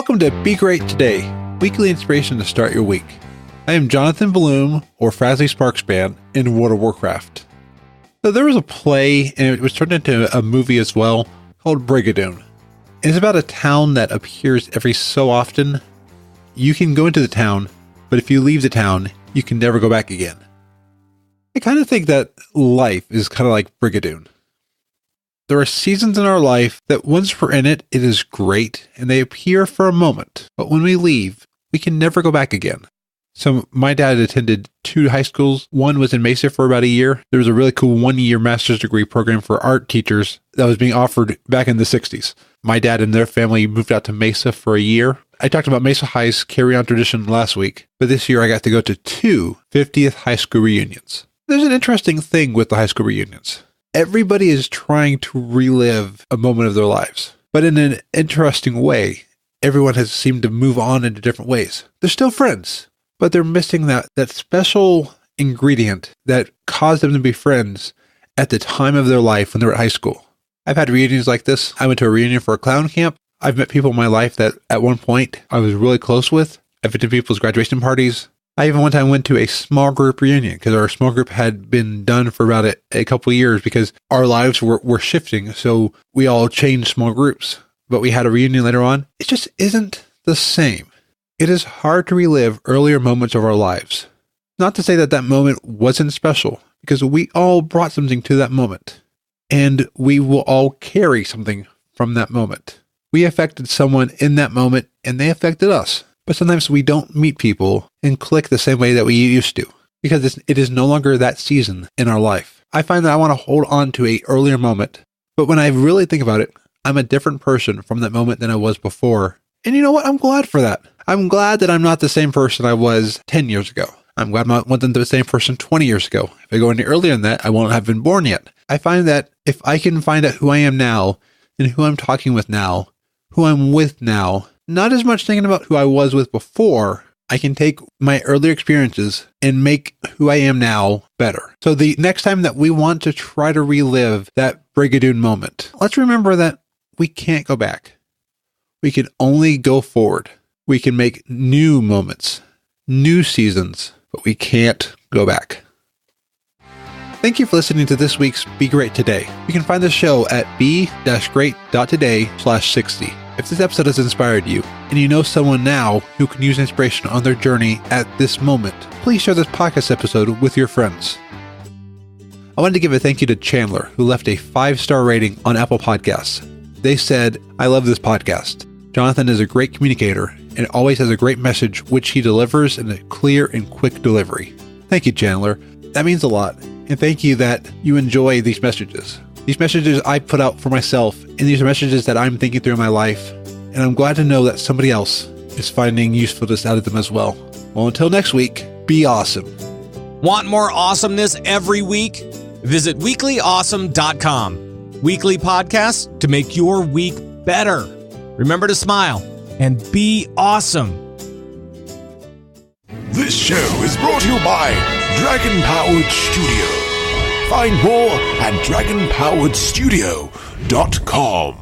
Welcome to Be Great Today, weekly inspiration to start your week. I am Jonathan Bloom, or Frasley Sparkspan, in World of Warcraft. So there was a play, and it was turned into a movie as well, called Brigadoon. It's about a town that appears every so often. You can go into the town, but if you leave the town, you can never go back again. I kind of think that life is kind of like Brigadoon. There are seasons in our life that once we're in it, it is great, and they appear for a moment. But when we leave, we can never go back again. So my dad attended 2 high schools. One was in Mesa for about a year. There was a really cool 1-year master's degree program for art teachers that was being offered back in the 60s. My dad and their family moved out to Mesa for a year. I talked about Mesa High's carry-on tradition last week, but this year I got to go to 2 50th high school reunions. There's an interesting thing with the high school reunions. Everybody is trying to relive a moment of their lives, but in an interesting way. Everyone has seemed to move on into different ways. They're still friends, but they're missing that special ingredient that caused them to be friends at the time of their life when they were at high school. I've had reunions like this. I went to a reunion for a clown camp. I've met people in my life that at one point I was really close with. I've been to people's graduation parties. I even one time went to a small group reunion because our small group had been done for about a couple of years because our lives were shifting. So we all changed small groups, but we had a reunion later on. It just isn't the same. It is hard to relive earlier moments of our lives. Not to say that that moment wasn't special, because we all brought something to that moment, and we will all carry something from that moment. We affected someone in that moment, and they affected us. But sometimes we don't meet people and click the same way that we used to, because it is no longer that season in our life. I find that I want to hold on to an earlier moment, but when I really think about it, I'm a different person from that moment than I was before. And you know what? I'm glad for that. I'm glad that I'm not the same person I was 10 years ago. I'm glad I'm not the same person 20 years ago. If I go any earlier than that, I won't have been born yet. I find that if I can find out who I am now and who I'm talking with now, who I'm with now, not as much thinking about who I was with before, I can take my earlier experiences and make who I am now better. So the next time that we want to try to relive that Brigadoon moment, let's remember that we can't go back. We can only go forward. We can make new moments, new seasons, but we can't go back. Thank you for listening to this week's Be Great Today. You can find the show at be-great.today/60. If this episode has inspired you, and you know someone now who can use inspiration on their journey at this moment, please share this podcast episode with your friends. I wanted to give a thank you to Chandler, who left a 5-star rating on Apple Podcasts. They said, "I love this podcast. Jonathan is a great communicator and always has a great message which he delivers in a clear and quick delivery." Thank you, Chandler. That means a lot. And thank you that you enjoy these messages. These messages I put out for myself, and these are messages that I'm thinking through in my life. And I'm glad to know that somebody else is finding usefulness out of them as well. Well, until next week, be awesome. Want more awesomeness every week? Visit weeklyawesome.com. Weekly podcasts to make your week better. Remember to smile and be awesome. This show is brought to you by Dragon Powered Studio. Find more at dragonpoweredstudio.com.